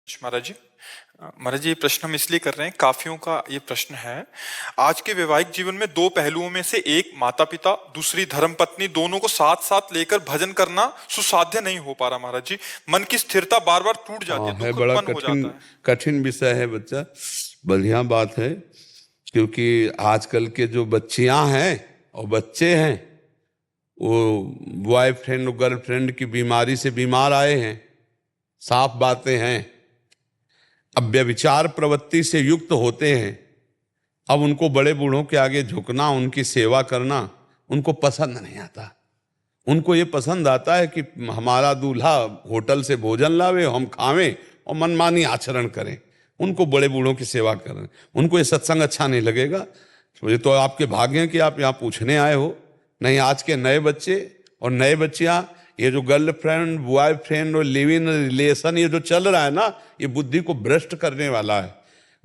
महाराज जी, महाराज जी, ये प्रश्न हम इसलिए कर रहे हैं, काफियों का ये प्रश्न है। आज के वैवाहिक जीवन में दो पहलुओं में से एक माता पिता, दूसरी धर्म पत्नी, दोनों को साथ साथ लेकर भजन करना सुसाध्य नहीं हो पा रहा। महाराज जी, मन की स्थिरता बार बार टूट जाती है, दुख बड़ा उत्पन्न हो जाता है। कठिन विषय है बच्चा, बढ़िया बात है। क्योंकि आजकल के जो बच्चियां हैं और बच्चे हैं वो बॉयफ्रेंड और गर्लफ्रेंड की बीमारी से बीमार आए हैं, साफ बातें हैं। अब व्यभिचार प्रवृत्ति से युक्त होते हैं। अब उनको बड़े बूढ़ों के आगे झुकना, उनकी सेवा करना उनको पसंद नहीं आता। उनको ये पसंद आता है कि हमारा दूल्हा होटल से भोजन लावे, हम खावें और मनमानी आचरण करें। उनको बड़े बूढ़ों की सेवा करें, उनको ये सत्संग अच्छा नहीं लगेगा। तो ये तो आपके भाग्य हैं कि आप यहाँ पूछने आए हो। नहीं, आज के नए बच्चे और नए बच्चियां, ये जो गर्लफ्रेंड बॉयफ्रेंड और लिव इन रिलेशन ये जो चल रहा है ना, ये बुद्धि को भ्रष्ट करने वाला है।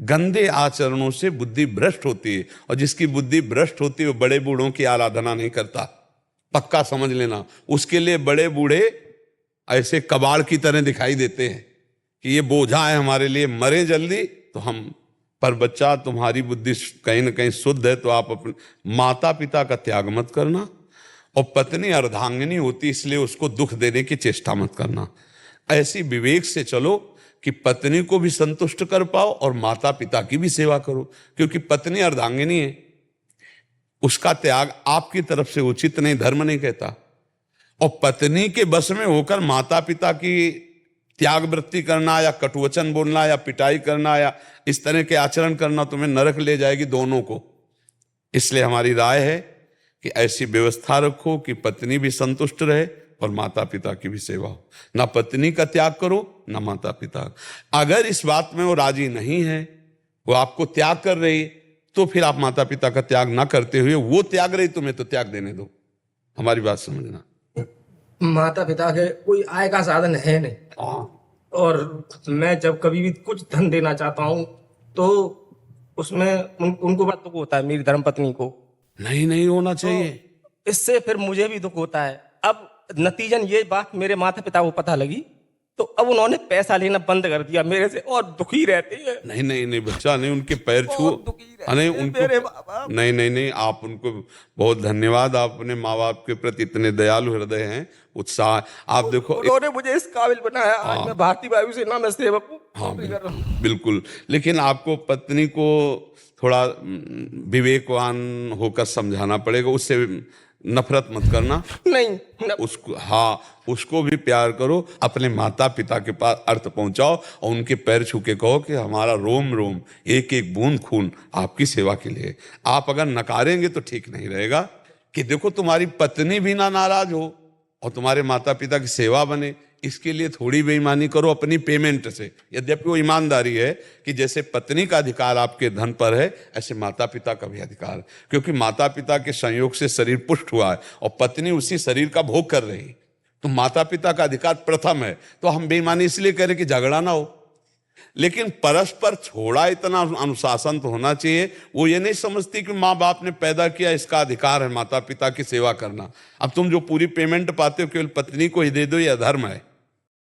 गंदे आचरणों से बुद्धि भ्रष्ट होती है, और जिसकी बुद्धि भ्रष्ट होती है वो बड़े बूढ़ों की आराधना नहीं करता, पक्का समझ लेना। उसके लिए बड़े बूढ़े ऐसे कबाड़ की तरह दिखाई देते हैं कि ये बोझा है हमारे लिए, मरे जल्दी तो हम। पर बच्चा, तुम्हारी बुद्धि कहीं ना कहीं शुद्ध है, तो आप अपने माता पिता का त्याग मत करना। और पत्नी अर्धांगिनी होती, इसलिए उसको दुख देने की चेष्टा मत करना। ऐसी विवेक से चलो कि पत्नी को भी संतुष्ट कर पाओ और माता पिता की भी सेवा करो। क्योंकि पत्नी अर्धांगिनी है, उसका त्याग आपकी तरफ से उचित नहीं, धर्म नहीं कहता। और पत्नी के बस में होकर माता पिता की त्याग वृत्ति करना या कटुवचन बोलना या पिटाई करना या इस तरह के आचरण करना तुम्हें नरक ले जाएगी दोनों को। इसलिए हमारी राय है कि ऐसी व्यवस्था रखो कि पत्नी भी संतुष्ट रहे और माता पिता की भी सेवा हो। ना पत्नी का त्याग करो ना माता पिता। अगर इस बात में वो राजी नहीं है, वो आपको त्याग कर रही, तो फिर आप माता पिता का त्याग ना करते हुए वो त्याग रही, तुम्हें तो त्याग देने दो। हमारी बात समझना। माता पिता के कोई आय का साधन है नहीं, और मैं जब कभी भी कुछ धन देना चाहता हूँ तो उसमें उनको बड़ा दुख होता है, मेरी धर्मपत्नी को। नहीं होना चाहिए। तो इससे फिर मुझे भी दुख होता है। अब नतीजन ये बात मेरे माता पिता को पता लगी, तो अब उन्होंने पैसा लेना बंद कर दिया मेरे से, और दुखी रहते हैं। नहीं बच्चा, नहीं उनके पैर छू, नहीं उनको, नहीं आप उनको बहुत धन्यवाद। आप अपने माँ बाप के प्रति इतने दयालु हृदय हैं, उत्साह। आप देखो, उन्होंने मुझे इस काबिल बनाया। आज मैं भारतीय वायुसेना में सेवक हूँ। हाँ, बिल्कुल। लेकिन आपको पत्नी को थोड़ा विवेकवान होकर समझाना पड़ेगा। उससे नफरत मत करना, नहीं उसको, हाँ, उसको भी प्यार करो। अपने माता पिता के पास अर्थ पहुंचाओ और उनके पैर छू के कहो कि हमारा रोम रोम, एक एक बूंद खून आपकी सेवा के लिए। आप अगर नकारेंगे तो ठीक नहीं रहेगा। कि देखो, तुम्हारी पत्नी भी ना नाराज हो और तुम्हारे माता पिता की सेवा बने, इसके लिए थोड़ी बेईमानी करो अपनी पेमेंट से। यद्यपि वो ईमानदारी है कि जैसे पत्नी का अधिकार आपके धन पर है, ऐसे माता पिता का भी अधिकार है। क्योंकि माता पिता के संयोग से शरीर पुष्ट हुआ है और पत्नी उसी शरीर का भोग कर रही, तो माता पिता का अधिकार प्रथम है। तो हम बेईमानी इसलिए करें कि झगड़ा ना हो। लेकिन परस्पर थोड़ा इतना अनुशासन तो होना चाहिए। वो ये नहीं समझती कि माँ बाप ने पैदा किया, इसका अधिकार है माता पिता की सेवा करना। अब तुम जो पूरी पेमेंट पाते हो केवल पत्नी को ही दे दो, ये अधर्म है।